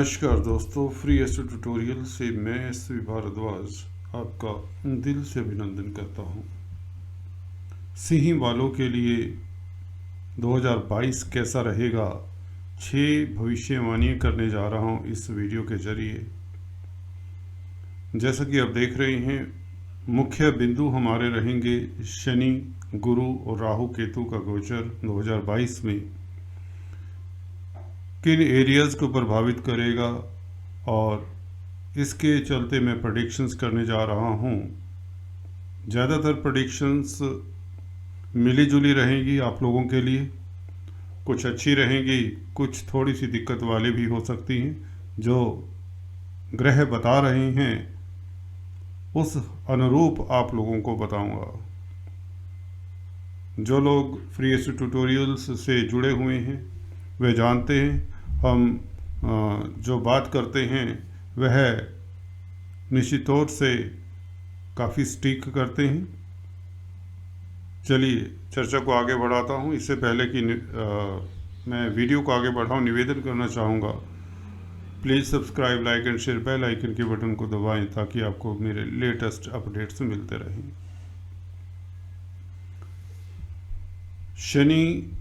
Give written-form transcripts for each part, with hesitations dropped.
नमस्कार दोस्तों, free astro tutorial से मैं एस.वी. भारद्वाज आपका दिल से अभिनंदन करता हूं। सिंह वालों के लिए 2022 कैसा रहेगा, 6 भविष्यवाणियां करने जा रहा हूं इस वीडियो के जरिए। जैसा कि आप देख रहे हैं, मुख्य बिंदु हमारे रहेंगे शनि, गुरु और राहु केतु का गोचर 2022 में किन एरियाज़ को प्रभावित करेगा, और इसके चलते मैं प्रेडिक्शंस करने जा रहा हूँ। ज़्यादातर प्रेडिक्शंस मिली जुली रहेंगी आप लोगों के लिए, कुछ अच्छी रहेंगी, कुछ थोड़ी सी दिक्कत वाली भी हो सकती हैं। जो ग्रह बता रहे हैं उस अनुरूप आप लोगों को बताऊंगा। जो लोग फ्री एस्ट्रो ट्यूटोरियल्स से जुड़े हुए हैं वे जानते हैं, हम जो बात करते हैं वह निश्चित तौर से काफ़ी स्टिक करते हैं। चलिए चर्चा को आगे बढ़ाता हूं। इससे पहले कि मैं वीडियो को आगे बढ़ाऊं, निवेदन करना चाहूँगा, please subscribe, like and share, bell icon के बटन को दबाएं ताकि आपको मेरे लेटेस्ट अपडेट्स मिलते रहें। शनि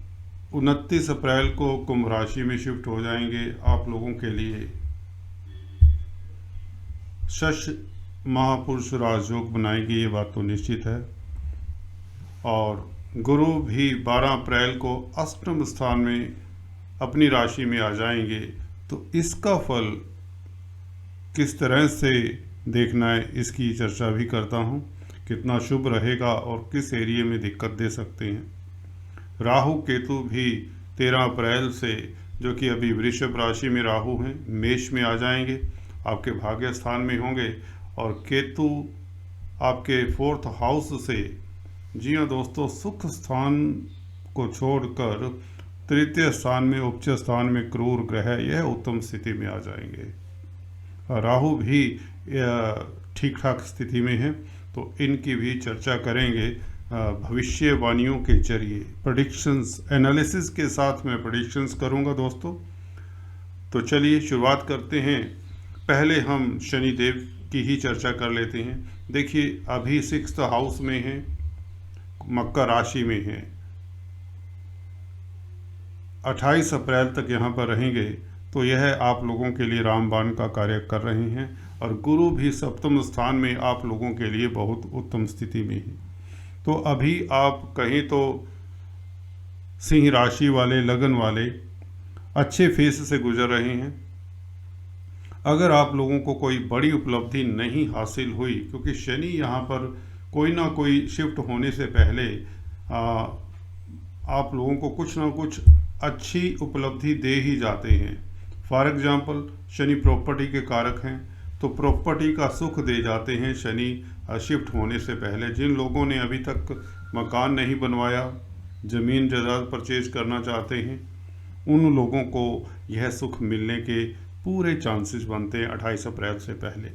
29 अप्रैल को कुंभ राशि में शिफ्ट हो जाएंगे। आप लोगों के लिए शश महापुरुष राजयोग बनाएंगे, ये बात तो निश्चित है। और गुरु भी 12 अप्रैल को अष्टम स्थान में अपनी राशि में आ जाएंगे। तो इसका फल किस तरह से देखना है इसकी चर्चा भी करता हूँ, कितना शुभ रहेगा और किस एरिया में दिक्कत दे सकते हैं। राहु केतु भी 13 अप्रैल से, जो कि अभी वृषभ राशि में राहु हैं, मेष में आ जाएंगे, आपके भाग्य स्थान में होंगे। और केतु आपके 4th हाउस से, जी हाँ दोस्तों, सुख स्थान को छोड़कर तृतीय स्थान में, उच्च स्थान में क्रूर ग्रह, यह उत्तम स्थिति में आ जाएंगे। राहु भी ठीक ठाक स्थिति में है, तो इनकी भी चर्चा करेंगे भविष्यवाणियों के जरिए। प्रेडिक्शंस एनालिसिस के साथ मैं प्रेडिक्शंस करूंगा दोस्तों। तो चलिए शुरुआत करते हैं। पहले हम शनि देव की ही चर्चा कर लेते हैं। देखिए, अभी 6th हाउस में है, मकर राशि में है, 28 अप्रैल तक यहाँ पर रहेंगे। तो यह आप लोगों के लिए रामबाण का कार्य कर रहे हैं। और गुरु भी 7वें स्थान में आप लोगों के लिए बहुत उत्तम स्थिति में है। तो अभी आप कहें तो सिंह राशि वाले, लगन वाले अच्छे फेस से गुजर रहे हैं। अगर आप लोगों को कोई बड़ी उपलब्धि नहीं हासिल हुई, क्योंकि शनि यहाँ पर कोई ना कोई शिफ्ट होने से पहले आप लोगों को कुछ ना कुछ अच्छी उपलब्धि दे ही जाते हैं। फॉर एग्जाम्पल, शनि प्रॉपर्टी के कारक हैं, तो प्रॉपर्टी का सुख दे जाते हैं शनि शिफ्ट होने से पहले। जिन लोगों ने अभी तक मकान नहीं बनवाया, ज़मीन जायदाद परचेज करना चाहते हैं, उन लोगों को यह सुख मिलने के पूरे चांसेस बनते हैं 28 अप्रैल से पहले।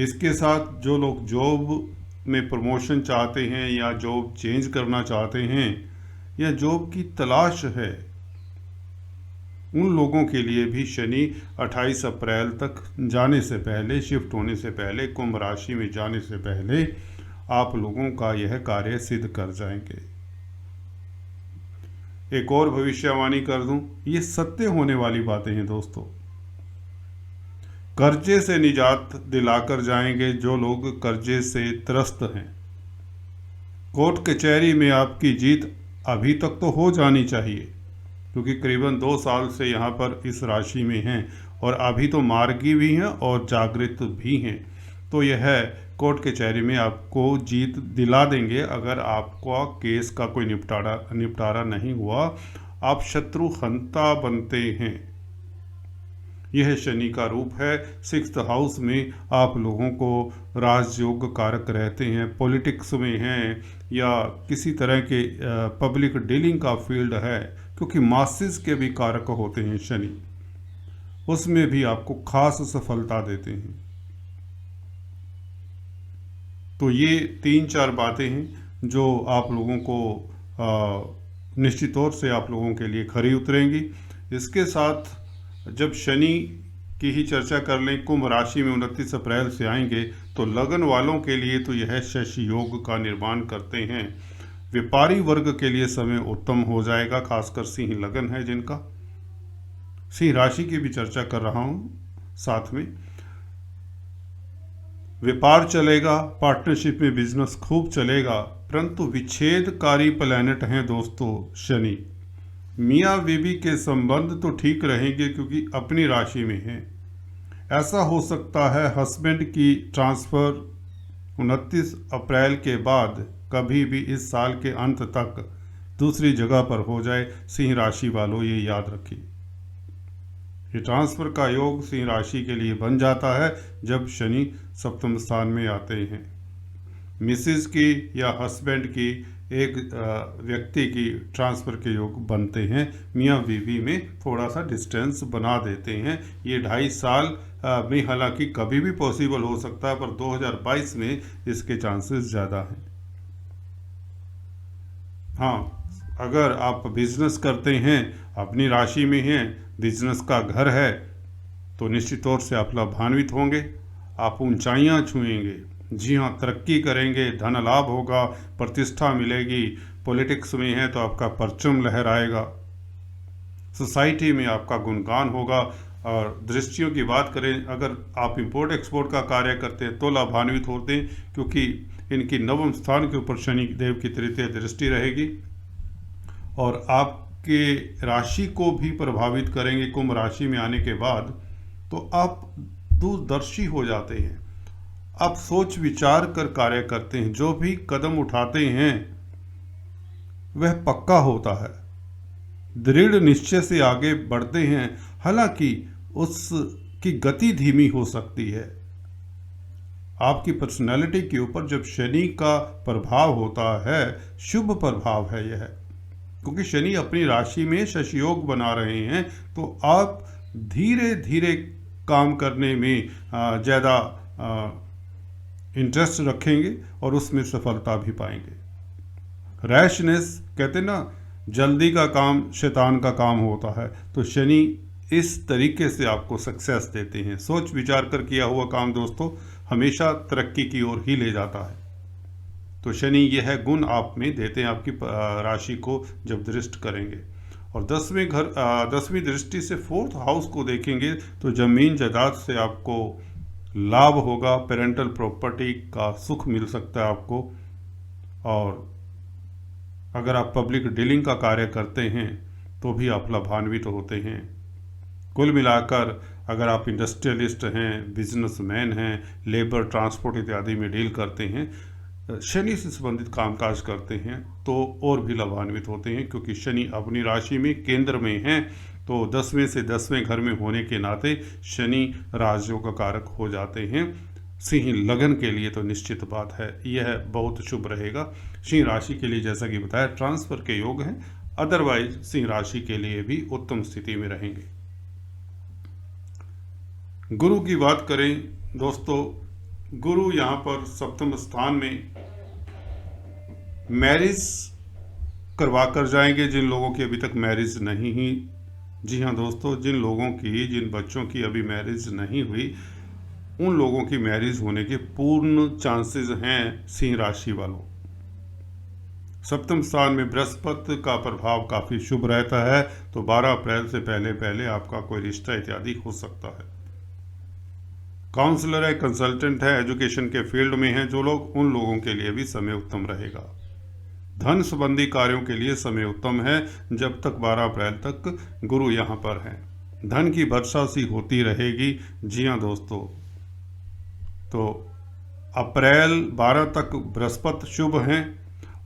इसके साथ जो लोग जॉब में प्रमोशन चाहते हैं, या जॉब चेंज करना चाहते हैं, या जॉब की तलाश है, उन लोगों के लिए भी शनि 28 अप्रैल तक जाने से पहले, शिफ्ट होने से पहले, कुंभ राशि में जाने से पहले आप लोगों का यह कार्य सिद्ध कर जाएंगे। एक और भविष्यवाणी कर दूं, ये सत्य होने वाली बातें हैं दोस्तों। कर्जे से निजात दिलाकर जाएंगे जो लोग कर्जे से त्रस्त हैं। कोर्ट कचहरी में आपकी जीत अभी तक तो हो जानी चाहिए, क्योंकि करीबन 2 साल से यहाँ पर इस राशि में हैं, और अभी तो मार्गी भी हैं और जागृत भी हैं। तो यह कोर्ट कचहरी में आपको जीत दिला देंगे। अगर आपका केस का कोई निपटारा नहीं हुआ, आप शत्रु हंता बनते हैं। यह शनि का रूप है। 6th हाउस में आप लोगों को राजयोग कारक रहते हैं, पॉलिटिक्स में हैं, या किसी तरह के पब्लिक डीलिंग का फील्ड है, क्योंकि मासेस के भी कारक होते हैं शनि, उसमें भी आपको खास सफलता देते हैं। तो ये 3-4 बातें हैं जो आप लोगों को निश्चित तौर से आप लोगों के लिए खरी उतरेंगी। इसके साथ जब शनि की ही चर्चा कर लें, कुंभ राशि में 29 अप्रैल से आएंगे, तो लगन वालों के लिए तो यह शशि योग का निर्माण करते हैं। व्यापारी वर्ग के लिए समय उत्तम हो जाएगा, खासकर सिंह लगन है जिनका। सिंह राशि की भी चर्चा कर रहा हूं साथ में। व्यापार चलेगा, पार्टनरशिप में बिजनेस खूब चलेगा, परंतु विच्छेदकारी प्लैनेट हैं दोस्तों शनि। मियाँ बीवी के संबंध तो ठीक रहेंगे क्योंकि अपनी राशि में हैं। ऐसा हो सकता है हस्बैंड की ट्रांसफ़र 29 अप्रैल के बाद कभी भी इस साल के अंत तक दूसरी जगह पर हो जाए। सिंह राशि वालों ये याद रखिए, ये ट्रांसफ़र का योग सिंह राशि के लिए बन जाता है जब शनि सप्तम स्थान में आते हैं। मिसेज की या हस्बैंड की एक व्यक्ति की ट्रांसफ़र के योग बनते हैं। मियाँ बीवी में थोड़ा सा डिस्टेंस बना देते हैं। ये 2.5 साल में हालांकि कभी भी पॉसिबल हो सकता है, पर 2022 में इसके चांसेस ज़्यादा हैं। हाँ, अगर आप बिजनेस करते हैं, अपनी राशि में हैं, बिजनेस का घर है, तो निश्चित तौर से आप लाभान्वित होंगे, आप ऊंचाइयां छुएंगे। जी हाँ, तरक्की करेंगे, धन लाभ होगा, प्रतिष्ठा मिलेगी। पॉलिटिक्स में है तो आपका परचम लहराएगा, सोसाइटी में आपका गुणगान होगा। और दृष्टियों की बात करें, अगर आप इंपोर्ट एक्सपोर्ट का कार्य करते हैं तो लाभान्वित होते हैं, क्योंकि इनकी नवम स्थान के ऊपर शनि देव की तृतीय दृष्टि रहेगी और आपके राशि को भी प्रभावित करेंगे। कुंभ राशि में आने के बाद तो आप दूरदर्शी हो जाते हैं, आप सोच विचार कर कार्य करते हैं, जो भी कदम उठाते हैं वह पक्का होता है, दृढ़ निश्चय से आगे बढ़ते हैं। हालांकि उसकी गति धीमी हो सकती है। आपकी पर्सनैलिटी के ऊपर जब शनि का प्रभाव होता है, शुभ प्रभाव है यह, क्योंकि शनि अपनी राशि में शशि योग बना रहे हैं, तो आप धीरे धीरे काम करने में ज़्यादा इंटरेस्ट रखेंगे और उसमें सफलता भी पाएंगे। रैशनेस कहते ना, जल्दी का काम शैतान का काम होता है, तो शनि इस तरीके से आपको सक्सेस देते हैं। सोच विचार कर किया हुआ काम दोस्तों हमेशा तरक्की की ओर ही ले जाता है। तो शनि यह गुण आप में देते हैं आपकी राशि को जब दृष्ट करेंगे। और 10वीं दृष्टि से 4th हाउस को देखेंगे तो जमीन जायदाद से आपको लाभ होगा, पेरेंटल प्रॉपर्टी का सुख मिल सकता है आपको। और अगर आप पब्लिक डीलिंग का कार्य करते हैं तो भी आप लाभान्वित होते हैं। कुल मिलाकर अगर आप इंडस्ट्रियलिस्ट हैं, बिजनेसमैन हैं, लेबर ट्रांसपोर्ट इत्यादि में डील करते हैं, शनि से संबंधित कामकाज करते हैं, तो और भी लाभान्वित होते हैं, क्योंकि शनि अपनी राशि में केंद्र में हैं। तो 10वें से 10वें घर में होने के नाते शनि राजयोग का कारक हो जाते हैं। सिंह लगन के लिए तो निश्चित बात है यह बहुत शुभ रहेगा। सिंह राशि के लिए जैसा कि बताया ट्रांसफर के योग हैं, अदरवाइज सिंह राशि के लिए भी उत्तम स्थिति में रहेंगे। गुरु की बात करें दोस्तों, गुरु यहाँ पर सप्तम स्थान में मैरिज करवा कर जाएंगे जिन लोगों की अभी तक मैरिज नहीं हुई। जी हाँ दोस्तों, जिन बच्चों की अभी मैरिज नहीं हुई, उन लोगों की मैरिज होने के पूर्ण चांसेस हैं सिंह राशि वालों। सप्तम स्थान में बृहस्पति का प्रभाव काफ़ी शुभ रहता है, तो 12 अप्रैल से पहले पहले आपका कोई रिश्ता इत्यादि हो सकता है। काउंसलर है, कंसल्टेंट है, एजुकेशन के फील्ड में हैं जो लोग, उन लोगों के लिए भी समय उत्तम रहेगा। धन संबंधी कार्यों के लिए समय उत्तम है जब तक 12 अप्रैल तक गुरु यहाँ पर हैं। धन की वर्षा सी होती रहेगी। जी हाँ दोस्तों, तो अप्रैल 12 तक बृहस्पति शुभ हैं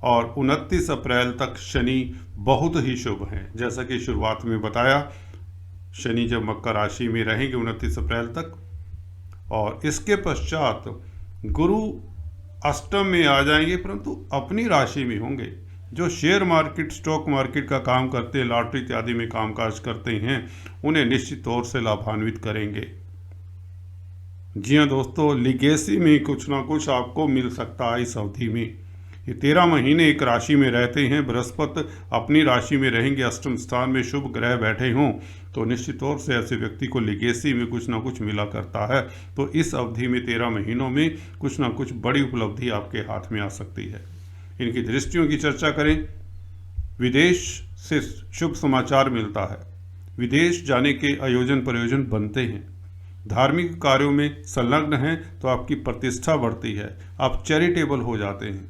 और 29 अप्रैल तक शनि बहुत ही शुभ हैं। जैसा कि शुरुआत में बताया, शनि जब मकर राशि में रहेंगे 29 अप्रैल तक, और इसके पश्चात गुरु अष्टम में आ जाएंगे, परंतु अपनी राशि में होंगे। जो शेयर मार्केट, स्टॉक मार्केट का काम करते हैं, लॉटरी इत्यादि में कामकाज करते हैं, उन्हें निश्चित तौर से लाभान्वित करेंगे। जी हाँ दोस्तों, लिगेसी में कुछ ना कुछ आपको मिल सकता है इस अवधि में। ये 13 महीने एक राशि में रहते हैं, बृहस्पति अपनी राशि में रहेंगे, अष्टम स्थान में शुभ ग्रह बैठे हों, तो निश्चित तौर से ऐसे व्यक्ति को लिगेसी में कुछ ना कुछ मिला करता है। तो इस अवधि में 13 महीनों में कुछ ना कुछ बड़ी उपलब्धि आपके हाथ में आ सकती है। इनकी दृष्टियों की चर्चा करें, विदेश से शुभ समाचार मिलता है, विदेश जाने के आयोजन प्रयोजन बनते हैं, धार्मिक कार्यों में संलग्न हैं तो आपकी प्रतिष्ठा बढ़ती है, आप चैरिटेबल हो जाते हैं।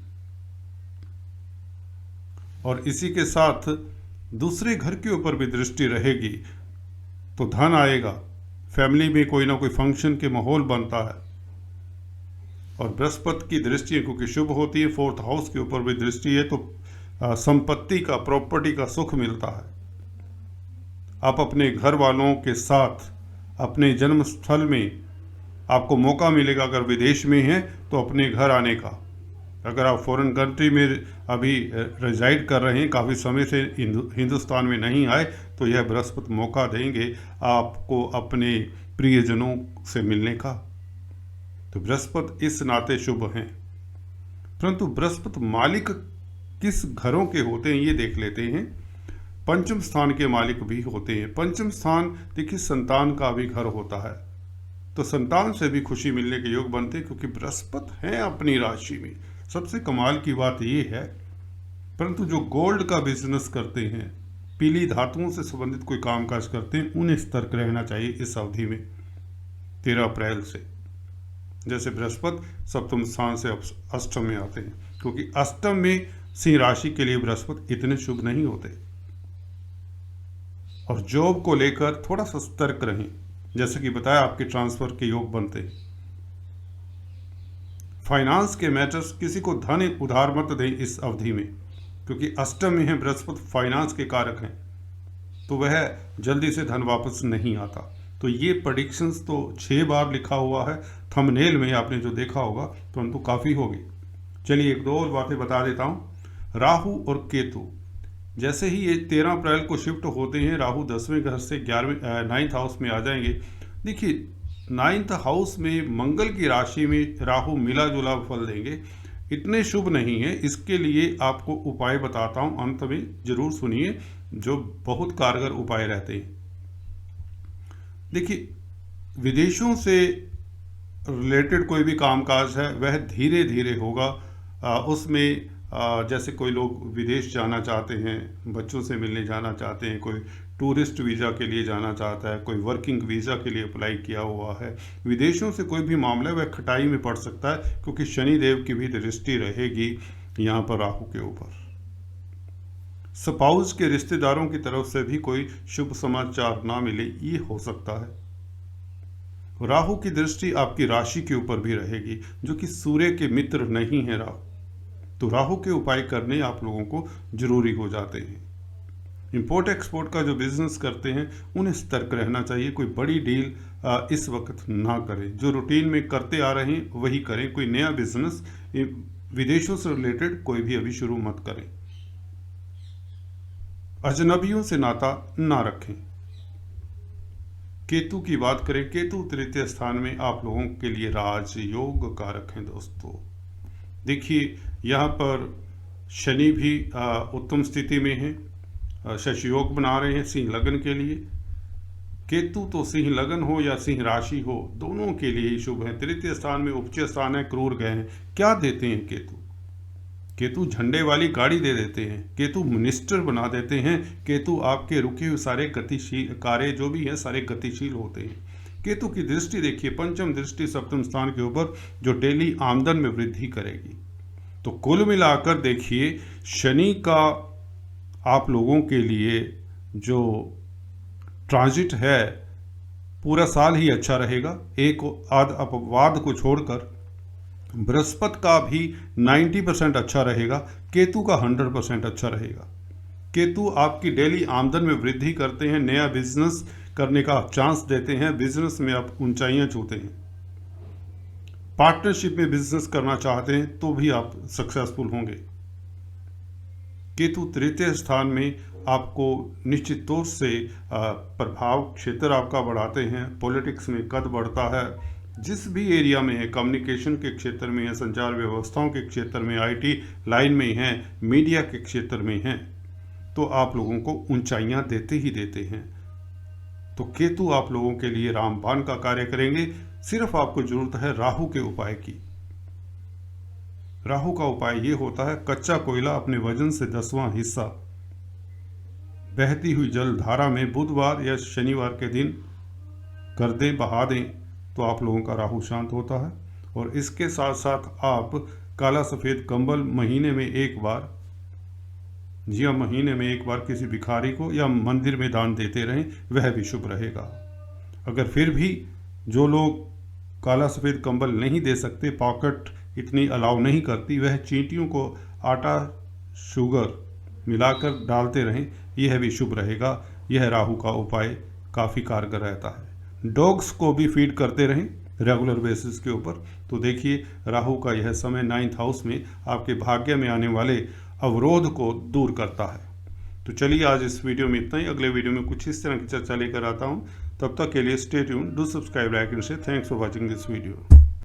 और इसी के साथ दूसरे घर के ऊपर भी दृष्टि रहेगी तो धन आएगा, फैमिली में कोई ना कोई फंक्शन के माहौल बनता है। और बृहस्पति की दृष्टि क्योंकि शुभ होती है, 4th हाउस के ऊपर भी दृष्टि है, तो संपत्ति का, प्रॉपर्टी का सुख मिलता है। आप अपने घर वालों के साथ अपने जन्म स्थल में आपको मौका मिलेगा, अगर विदेश में हैं तो अपने घर आने का। अगर आप फॉरेन कंट्री में अभी रेजाइड कर रहे हैं, काफ़ी समय से हिंदुस्तान में नहीं आए, तो यह बृहस्पति मौका देंगे आपको अपने प्रियजनों से मिलने का। तो बृहस्पति इस नाते शुभ हैं। परंतु बृहस्पति मालिक किस घरों के होते हैं ये देख लेते हैं। पंचम स्थान के मालिक भी होते हैं। पंचम स्थान देखिए संतान का भी घर होता है, तो संतान से भी खुशी मिलने के योग बनते हैं क्योंकि बृहस्पति है अपनी राशि में। सबसे कमाल की बात ये है, परंतु जो गोल्ड का बिजनेस करते हैं, पीली धातुओं से संबंधित कोई कामकाज करते हैं, उन्हें सतर्क रहना चाहिए इस अवधि में 13 अप्रैल से। जैसे बृहस्पति सप्तम स्थान से अष्टम में आते हैं, क्योंकि अष्टम में सिंह राशि के लिए बृहस्पति इतने शुभ नहीं होते। और जॉब को लेकर थोड़ा सा सतर्क रहें, जैसे कि बताया आपके ट्रांसफर के योग बनते हैं। फाइनेंस के मैटर्स, किसी को धन उधार मत दें इस अवधि में, क्योंकि अष्टम में है बृहस्पति, फाइनेंस के कारक हैं, तो वह जल्दी से धन वापस नहीं आता। तो ये प्रेडिक्शंस तो 6 बार लिखा हुआ है थंबनेल में, आपने जो देखा होगा, परंतु काफ़ी होगी। चलिए एक दो और बातें बता देता हूँ। राहु और केतु, जैसे ही ये 13 अप्रैल को शिफ्ट होते हैं, राहु 10वें घर से 9th हाउस में आ जाएंगे। देखिए 9th हाउस में मंगल की राशि में राहु मिला जुला फल देंगे, इतने शुभ नहीं है। इसके लिए आपको उपाय बताता हूँ, अंत में जरूर सुनिए, जो बहुत कारगर उपाय रहते हैं। देखिए विदेशों से रिलेटेड कोई भी कामकाज है वह धीरे धीरे होगा। उसमें जैसे कोई लोग विदेश जाना चाहते हैं, बच्चों से मिलने जाना चाहते हैं, कोई टूरिस्ट वीज़ा के लिए जाना चाहता है, कोई वर्किंग वीज़ा के लिए अप्लाई किया हुआ है, विदेशों से कोई भी मामला है वह खटाई में पड़ सकता है, क्योंकि शनि देव की भी दृष्टि रहेगी यहाँ पर राहु के ऊपर। स्पाउस के रिश्तेदारों की तरफ से भी कोई शुभ समाचार ना मिले, ये हो सकता है। राहु की दृष्टि आपकी राशि के ऊपर भी रहेगी, जो कि सूर्य के मित्र नहीं है राहु, तो राहु के उपाय करने आप लोगों को जरूरी हो जाते हैं। इंपोर्ट एक्सपोर्ट का जो बिजनेस करते हैं उन्हें सतर्क रहना चाहिए, कोई बड़ी डील इस वक्त ना करें, जो रूटीन में करते आ रहे हैं वही करें। कोई नया बिजनेस विदेशों से रिलेटेड कोई भी अभी शुरू मत करें। अजनबियों से नाता ना रखें। केतु की बात करें, केतु तृतीय स्थान में आप लोगों के लिए राजयोग कारक हैं दोस्तों। देखिए यहाँ पर शनि भी उत्तम स्थिति में है, शशि योग बना रहे हैं सिंह लगन के लिए। केतु तो सिंह लगन हो या सिंह राशि हो, दोनों के लिए ही शुभ है। तृतीय स्थान में उपच स्थान है, क्रूर गए हैं। क्या देते हैं केतु? केतु झंडे वाली गाड़ी दे देते हैं, केतु मिनिस्टर बना देते हैं, केतु आपके रुके हुए सारे गतिशील कार्य जो भी है सारे गतिशील होते हैं। केतु की दृष्टि देखिए, पंचम दृष्टि सप्तम स्थान के ऊपर, जो डेली आमदन में वृद्धि करेगी। तो कुल मिलाकर देखिए शनि का आप लोगों के लिए जो ट्रांजिट है पूरा साल ही अच्छा रहेगा। एक आध अपवाद को छोड़कर बृहस्पति का भी 90% अच्छा रहेगा, केतु का 100% अच्छा रहेगा। केतु आपकी डेली आमदन में वृद्धि करते हैं, नया बिजनेस करने का चांस देते हैं, बिजनेस में आप ऊंचाइयां छूते हैं। पार्टनरशिप में बिजनेस करना चाहते हैं तो भी आप सक्सेसफुल होंगे। केतु तृतीय स्थान में आपको निश्चित तौर से प्रभाव क्षेत्र आपका बढ़ाते हैं, पॉलिटिक्स में कद बढ़ता है। जिस भी एरिया में है, कम्युनिकेशन के क्षेत्र में है, संचार व्यवस्थाओं के क्षेत्र में, आईटी लाइन में है, मीडिया के क्षेत्र में है, तो आप लोगों को ऊंचाइयां देते ही देते हैं। तो केतु आप लोगों के लिए रामबाण का कार्य करेंगे। सिर्फ आपको जरूरत है राहु के उपाय की। राहु का उपाय ये होता है, कच्चा कोयला अपने वजन से 10वां हिस्सा बहती हुई जल धारा में बुधवार या शनिवार के दिन कर दें, बहा दें, तो आप लोगों का राहु शांत होता है। और इसके साथ साथ आप काला सफ़ेद कंबल महीने में एक बार, जी हाँ, महीने में एक बार किसी भिखारी को या मंदिर में दान देते रहें, वह भी शुभ रहेगा। अगर फिर भी जो लोग काला सफ़ेद कंबल नहीं दे सकते, पॉकेट इतनी अलाउ नहीं करती, वह चींटियों को आटा शुगर मिलाकर डालते रहें, यह भी शुभ रहेगा। यह राहु का उपाय काफ़ी कारगर रहता है। डॉग्स को भी फीड करते रहें रेगुलर बेसिस के ऊपर। तो देखिए, राहु का यह समय 9th हाउस में आपके भाग्य में आने वाले अवरोध को दूर करता है। तो चलिए, आज इस वीडियो में इतना ही। अगले वीडियो में कुछ इस तरह की चर्चा लेकर आता हूँ। तब तक के लिए stay tuned, do subscribe, like and share. Thanks for watching this video.